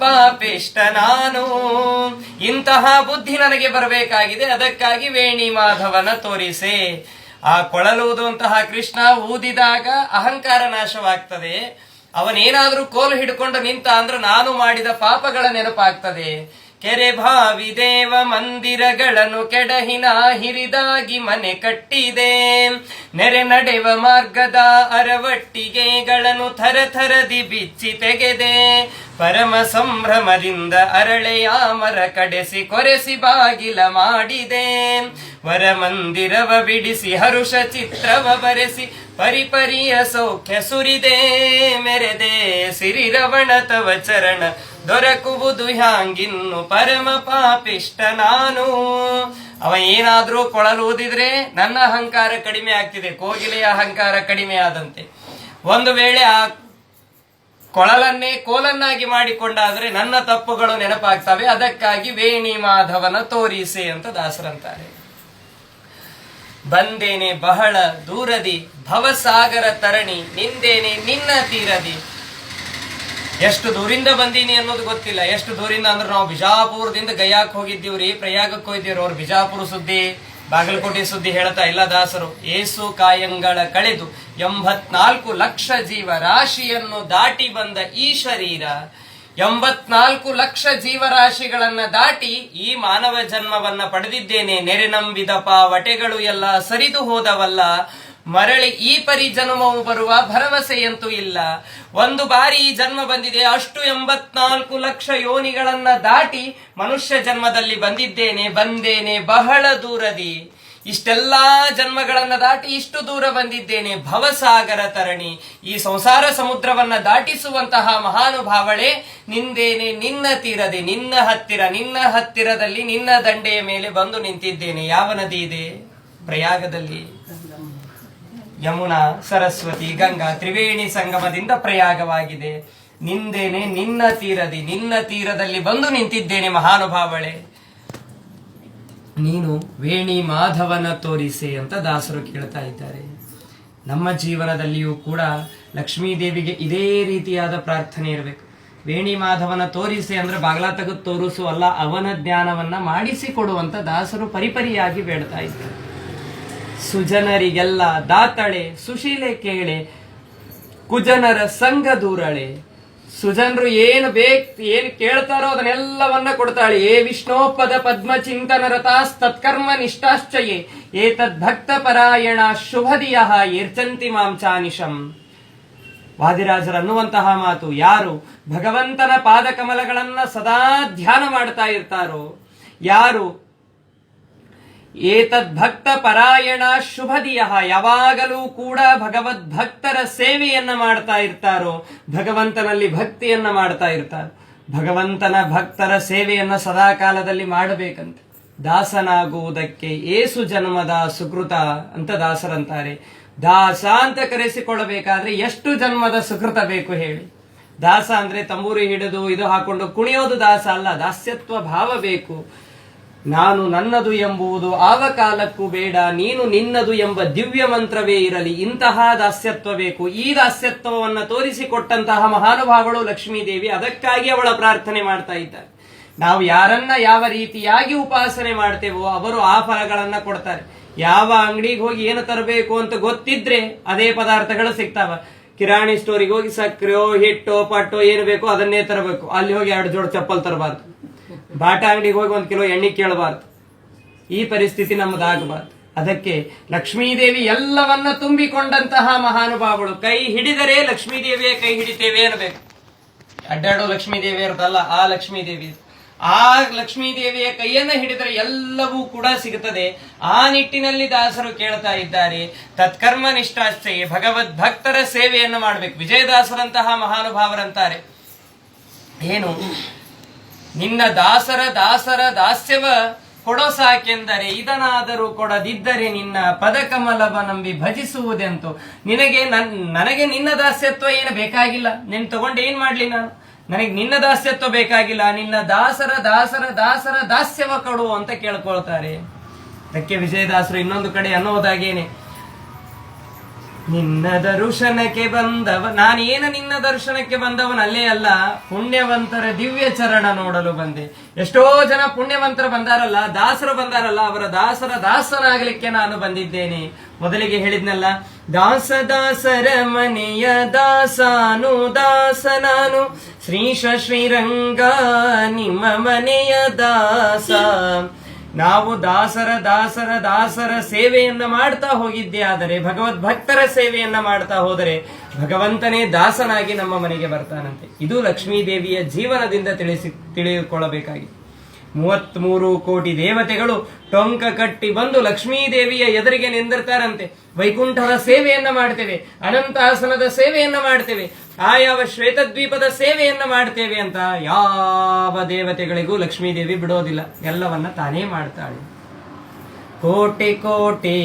ಪಾಪಿಷ್ಟ ನಾನು. ಇಂತಹ ಬುದ್ಧಿ ನನಗೆ ಬರಬೇಕಾಗಿದೆ, ಅದಕ್ಕಾಗಿ ವೇಣಿ ಮಾಧವನ ತೋರಿಸೆ. ಆ ಕೊಳಲೂದುವಂತಹ ಕೃಷ್ಣ ಊದಿದಾಗ ಅಹಂಕಾರ ನಾಶವಾಗ್ತದೆ. ಅವನೇನಾದ್ರೂ ಕೋಲು ಹಿಡ್ಕೊಂಡು ನಿಂತ ಅಂದ್ರೆ ನಾನು ಮಾಡಿದ ಪಾಪಗಳ ನೆನಪಾಗ್ತದೆ. ಕೆರೆ ಭಾವಿ ದೇವ ಮಂದಿರಗಳನ್ನು ಕೆಡಹಿನ ಹಿರಿದಾಗಿ ಮನೆ ಕಟ್ಟಿದೆ. ನೆರೆ ನಡೆವ ಮಾರ್ಗದ ಅರವಟ್ಟಿಗೆಗಳನ್ನು ಥರಥರದಿ ಬಿಚ್ಚಿ ತೆಗೆದೆ. ಪರಮ ಸಂಭ್ರಮದಿಂದ ಅರಳೆಯ ಮರ ಕಡೆಸಿ ಕೊರೆಸಿ ಬಾಗಿಲ ಮಾಡಿದೆ. ವರ ಮಂದಿರವ ಬಿಡಿಸಿ ಹರುಷ ಚಿತ್ರವ ಬರೆಸಿ ಪರಿಪರಿಯ ಸೌಖ್ಯ ಸುರಿದೆ. ಮೆರೆದೆ ಸಿರಿರವಣ ತವ ಚರಣ ದೊರಕುವುದು ಹ್ಯಾಂಗಿನ್ನು ಪರಮ ಪಾಪಿಷ್ಟ ನಾನು. ಅವ ಏನಾದ್ರೂ ಕೊಳಲೂದಿದ್ರೆ ನನ್ನ ಅಹಂಕಾರ ಕಡಿಮೆ ಆಗ್ತಿದೆ, ಕೋಗಿಲೆಯ ಅಹಂಕಾರ ಕಡಿಮೆ ಆದಂತೆ. ಒಂದು ವೇಳೆ ಆ ಕೊಳಲನ್ನೇ ಕೋಲನ್ನಾಗಿ ಮಾಡಿಕೊಂಡಾದ್ರೆ ನನ್ನ ತಪ್ಪುಗಳು ನೆನಪಾಗ್ತವೆ. ಅದಕ್ಕಾಗಿ ವೇಣಿ ಮಾಧವನ ತೋರಿಸೆ ಅಂತ ದಾಸರಂತಾರೆ. ಬಂದೇನೆ ಬಹಳ ದೂರದಿ ಭವಸಾಗರ ತರಣಿ ನಿಂದೇನೆ ನಿನ್ನ ತೀರದಿ. ಎಷ್ಟು ದೂರಿಂದ ಬಂದೀನಿ ಅನ್ನೋದು ಗೊತ್ತಿಲ್ಲ. ಎಷ್ಟು ದೂರಿಂದ ಅಂದ್ರೆ ನಾವು ಬಿಜಾಪುರದಿಂದ ಗಯಾಕ್ ಹೋಗಿದ್ದೀವ್ರಿ, ಪ್ರಯಾಗಕ್ಕೆ ಹೋಗಿದ್ದೀವ್ರಿ. ಅವ್ರು ಬಿಜಾಪುರ ಸುದ್ದಿ, ಬಾಗಲಕೋಟೆ ಸುದ್ದಿ ಹೇಳ್ತಾ ಇಲ್ಲ ದಾಸರು. ಏಸು ಕಾಯಂಗಳ ಕಳೆದು 84 ಲಕ್ಷ ಜೀವ ರಾಶಿಯನ್ನು ದಾಟಿ ಬಂದ ಈ ಶರೀರ 84 ಲಕ್ಷ ಜೀವರಾಶಿಗಳನ್ನ ದಾಟಿ ಈ ಮಾನವ ಜನ್ಮವನ್ನ ಪಡೆದಿದ್ದೇನೆ. ನೆರೆ ನಂಬಿದ ಪಾವಟೆಗಳು ಎಲ್ಲ ಸರಿದು ಹೋದವಲ್ಲ, ಮರಳಿ ಈ ಪರಿ ಜನ್ಮವು ಬರುವ ಭರವಸೆಯಂತೂ ಇಲ್ಲ. ಒಂದು ಬಾರಿ ಈ ಜನ್ಮ ಬಂದಿದೆ, ಅಷ್ಟು 84 ಲಕ್ಷ ಯೋನಿಗಳನ್ನ ದಾಟಿ ಮನುಷ್ಯ ಜನ್ಮದಲ್ಲಿ ಬಂದೇನೆ ಬಹಳ ದೂರದಿ. ಇಷ್ಟೆಲ್ಲಾ ಜನ್ಮಗಳನ್ನ ದಾಟಿ ಇಷ್ಟು ದೂರ ಬಂದಿದ್ದೇನೆ. ಭವಸಾಗರ ತರಣಿ, ಈ ಸಂಸಾರ ಸಮುದ್ರವನ್ನ ದಾಟಿಸುವಂತಹ ಮಹಾನುಭಾವಳೆ ನಿಂದೇನೆ ನಿನ್ನ ತೀರದೆ, ನಿನ್ನ ಹತ್ತಿರದಲ್ಲಿ ನಿನ್ನ ದಂಡೆಯ ಮೇಲೆ ಬಂದು ನಿಂತಿದ್ದೇನೆ. ಯಾವ ನದಿ ಇದೆ? ಪ್ರಯಾಗದಲ್ಲಿ ಯಮುನಾ, ಸರಸ್ವತಿ, ಗಂಗಾ ತ್ರಿವೇಣಿ ಸಂಗಮದಿಂದ ಪ್ರಯಾಗವಾಗಿದೆ. ನಿಂದೇನೆ ನಿನ್ನ ತೀರದಲ್ಲಿ ಬಂದು ನಿಂತಿದ್ದೇನೆ ಮಹಾನುಭಾವಳೆ, ನೀನು ವೇಣಿ ಮಾಧವನ ತೋರಿಸೆ ಅಂತ ದಾಸರು ಕೇಳ್ತಾ ಇದ್ದಾರೆ. ನಮ್ಮ ಜೀವನದಲ್ಲಿಯೂ ಕೂಡ ಲಕ್ಷ್ಮೀದೇವಿಗೆ ಇದೇ ರೀತಿಯಾದ ಪ್ರಾರ್ಥನೆ ಇರಬೇಕು. ವೇಣಿ ಮಾಧವನ ತೋರಿಸೆ ಅಂದ್ರೆ ಬಾಗ್ಲಾ ತೆಗೆದು ತೋರಿಸು ಅಲ್ಲ, ಅವನ ಜ್ಞಾನವನ್ನ ಮಾಡಿಸಿಕೊಡುವಂತ ದಾಸರು ಪರಿಪರಿಯಾಗಿ ಬೇಡ್ತಾ ಇದ್ದಾರೆ. ಸುಜನರಿಗೆಲ್ಲ ದಾತಳೆ ಸುಶೀಲೆ ಕೇಳೆ, ಕುಜನರ ಸಂಘ ದೂರಳೆ. ಸುಜನರು ಏನು ಕೇಳ್ತಾರೋ ಅದನ್ನೆಲ್ಲವನ್ನ ಕೊಡ್ತಾಳೆ. ಏ ವಿಷ್ಣೋಪದ ಪದ್ಮ ಚಿಂತನ ರತಾಸ್ತತ್ಕರ್ಮ ನಿಷ್ಠಾಶ್ಚಯೇ ಏತದ್ ಭಕ್ತ ಪರಾಯಣ ಶುಭದಿಯ ಏರ್ಚಂತಿ ಮಾಂಚಾನಿಶಂ. ವಾದಿರಾಜರು ಅನ್ನುವಂತಹ ಮಾತು, ಯಾರು ಭಗವಂತನ ಪಾದಕಮಲಗಳನ್ನ ಸದಾ ಧ್ಯಾನ ಮಾಡ್ತಾ ಇರ್ತಾರೋ, ಯಾರು ಏತದ್ ಭಕ್ತ ಪರಾಯಣ ಶುಭದಿಯ ಯಾವಾಗಲೂ ಕೂಡ ಭಗವದ್ ಭಕ್ತರ ಸೇವೆಯನ್ನ ಮಾಡ್ತಾ ಇರ್ತಾರೋ, ಭಗವಂತನಲ್ಲಿ ಭಕ್ತಿಯನ್ನ ಮಾಡ್ತಾ ಇರ್ತಾರೋ, ಭಗವಂತನ ಭಕ್ತರ ಸೇವೆಯನ್ನ ಸದಾ ಕಾಲದಲ್ಲಿ ಮಾಡಬೇಕಂತೆ. ದಾಸನಾಗುವುದಕ್ಕೆ ಏಸು ಜನ್ಮದ ಸುಕೃತ ಅಂತ ದಾಸರಂತಾರೆ. ದಾಸ ಅಂತ ಕರೆಸಿಕೊಳ್ಳಬೇಕಾದ್ರೆ ಎಷ್ಟು ಜನ್ಮದ ಸುಕೃತ ಬೇಕು ಹೇಳಿ. ದಾಸ ಅಂದ್ರೆ ತಂಬೂರಿ ಹಿಡಿದು ಇದು ಹಾಕೊಂಡು ಕುಣಿಯೋದು ದಾಸ ಅಲ್ಲ, ದಾಸ್ಯತ್ವ ಭಾವ ಬೇಕು. ನಾನು ನನ್ನದು ಎಂಬುವುದು ಆವ ಕಾಲಕ್ಕೂ ಬೇಡ, ನೀನು ನಿನ್ನದು ಎಂಬ ದಿವ್ಯ ಮಂತ್ರವೇ ಇರಲಿ. ಇಂತಹ ದಾಸ್ಯತ್ವ ಬೇಕು. ಈ ದಾಸ್ಯತ್ವವನ್ನು ತೋರಿಸಿಕೊಟ್ಟಂತಹ ಮಹಾನುಭಾವಗಳು ಲಕ್ಷ್ಮೀದೇವಿ. ಅದಕ್ಕಾಗಿ ಅವಳ ಪ್ರಾರ್ಥನೆ ಮಾಡ್ತಾ ಇದ್ದಾರೆ. ನಾವು ಯಾರನ್ನ ಯಾವ ರೀತಿಯಾಗಿ ಉಪಾಸನೆ ಮಾಡ್ತೇವೋ ಅವರು ಆ ಫಲಗಳನ್ನ ಕೊಡ್ತಾರೆ. ಯಾವ ಅಂಗಡಿಗೆ ಹೋಗಿ ಏನು ತರಬೇಕು ಅಂತ ಗೊತ್ತಿದ್ರೆ ಅದೇ ಪದಾರ್ಥಗಳು ಸಿಗ್ತಾವ. ಕಿರಾಣಿ ಸ್ಟೋರಿಗೆ ಹೋಗಿ ಸಕ್ಕರೆಯೋ ಹಿಟ್ಟೋ ಪಟ್ಟೋ ಏನು ಬೇಕೋ ಅದನ್ನೇ ತರಬೇಕು. ಅಲ್ಲಿ ಹೋಗಿ 2 ಜೋಡಿ ಚಪ್ಪಲ್ ತರಬಾರ್ದು. ಬಾಟಾ ಅಂಗಡಿಗೆ ಹೋಗಿ 1 ಕಿಲೋ ಎಣ್ಣೆ ಕೇಳಬಾರ್ದು. ಈ ಪರಿಸ್ಥಿತಿ ನಮ್ಮದಾಗಬಾರ್ದು. ಅದಕ್ಕೆ ಲಕ್ಷ್ಮೀದೇವಿ ಎಲ್ಲವನ್ನ ತುಂಬಿಕೊಂಡಂತಹ ಮಹಾನುಭಾವಗಳು. ಕೈ ಹಿಡಿದರೆ ಲಕ್ಷ್ಮೀದೇವಿಯ ಕೈ ಹಿಡಿತೇವೆ ಅನ್ನಬೇಕು. ಅಡ್ಡಾಡೋ ಲಕ್ಷ್ಮೀದೇವಿ ಇರುತ್ತಲ್ಲ, ಆ ಲಕ್ಷ್ಮೀದೇವಿ. ಆ ಲಕ್ಷ್ಮೀದೇವಿಯ ಕೈಯನ್ನ ಹಿಡಿದರೆ ಎಲ್ಲವೂ ಕೂಡ ಸಿಗುತ್ತದೆ. ಆ ನಿಟ್ಟಿನಲ್ಲಿ ದಾಸರು ಕೇಳ್ತಾ ಇದ್ದಾರೆ, ತತ್ಕರ್ಮ ನಿಷ್ಠಾಶ್ಚಯೇ, ಭಗವದ್ ಭಕ್ತರ ಸೇವೆಯನ್ನು ಮಾಡಬೇಕು. ವಿಜಯದಾಸರಂತಹ ಮಹಾನುಭಾವರಂತಾರೆ, ಏನು ನಿನ್ನ ದಾಸರ ದಾಸ್ಯವ ಕೊಡೋ ಸಾಕೆಂದರೆ ಇದನಾದರೂ ಕೊಡದಿದ್ದರೆ ನಿನ್ನ ಪದಕಮಲವ ನಂಬಿ ಭಜಿಸುವುದೆಂತು. ನನಗೆ ನಿನ್ನ ದಾಸ್ಯತ್ವ ಏನು ಬೇಕಾಗಿಲ್ಲ. ನೀನು ತಗೊಂಡು ಏನ್ ಮಾಡ್ಲಿ ನಾನು? ನನಗೆ ನಿನ್ನ ದಾಸ್ಯತ್ವ ಬೇಕಾಗಿಲ್ಲ. ನಿನ್ನ ದಾಸರ ದಾಸ್ಯವ ಕೊಡು ಅಂತ ಕೇಳ್ಕೊಳ್ತಾರೆ. ಅದಕ್ಕೆ ವಿಜಯದಾಸರು ಇನ್ನೊಂದು ಕಡೆ ಅನ್ನೋದಾಗೇನೆ, ನಿನ್ನ ದರ್ಶನಕ್ಕೆ ಬಂದವ, ನಾನೇನು ನಿನ್ನ ದರ್ಶನಕ್ಕೆ ಬಂದವನಲ್ಲೇ ಅಲ್ಲ, ಪುಣ್ಯವಂತರ ದಿವ್ಯ ಚರಣ ನೋಡಲು ಬಂದೆ. ಎಷ್ಟೋ ಜನ ಪುಣ್ಯವಂತರು ಬಂದಾರಲ್ಲ, ದಾಸರು ಬಂದಾರಲ್ಲ, ಅವರ ದಾಸನಾಗಲಿಕ್ಕೆ ನಾನು ಬಂದಿದ್ದೇನೆ. ಮೊದಲಿಗೆ ಹೇಳಿದ್ನಲ್ಲ, ದಾಸರ ಮನೆಯ ದಾಸಾನು ದಾಸನಾನು, ಶ್ರೀಶ ಶ್ರೀರಂಗ ನಿಮ್ಮ ಮನೆಯ ದಾಸ. ನಾವು ದಾಸರ ಸೇವೆಯನ್ನ ಮಾಡ್ತಾ ಹೋಗಿದ್ದೆ. ಆದರೆ ಭಗವದ್ಭಕ್ತರ ಸೇವೆಯನ್ನ ಮಾಡ್ತಾ ಹೋದರೆ ಭಗವಂತನೇ ದಾಸನಾಗಿ ನಮ್ಮ ಮನೆಗೆ ಬರ್ತಾನಂತೆ. ಇದು ಲಕ್ಷ್ಮೀದೇವಿಯ ಜೀವನದಿಂದ ತಿಳಿದುಕೊಳ್ಳಬೇಕಾಗಿ. 33 ಕೋಟಿ ದೇವತೆಗಳು ಟೊಂಕ ಕಟ್ಟಿ ಬಂದು ಲಕ್ಷ್ಮೀದೇವಿಯ ಎದುರಿಗೆ ನಿಂದಿರ್ತಾರಂತೆ. ವೈಕುಂಠದ ಸೇವೆಯನ್ನ ಮಾಡ್ತೇವೆ, ಅನಂತಾಸನದ ಸೇವೆಯನ್ನ ಮಾಡ್ತೇವೆ, ಯಾವ ಶ್ವೇತದ್ವೀಪದ ಸೇವೆಯನ್ನ ಮಾಡ್ತೇವೆ ಅಂತ ಯಾವ ದೇವತೆಗಳಿಗೂ ಲಕ್ಷ್ಮೀದೇವಿ ಬಿಡೋದಿಲ್ಲ. ಎಲ್ಲವನ್ನ ತಾನೇ ಮಾಡ್ತಾಳೆ. ಕೋಟಿ ಕೋಟಿ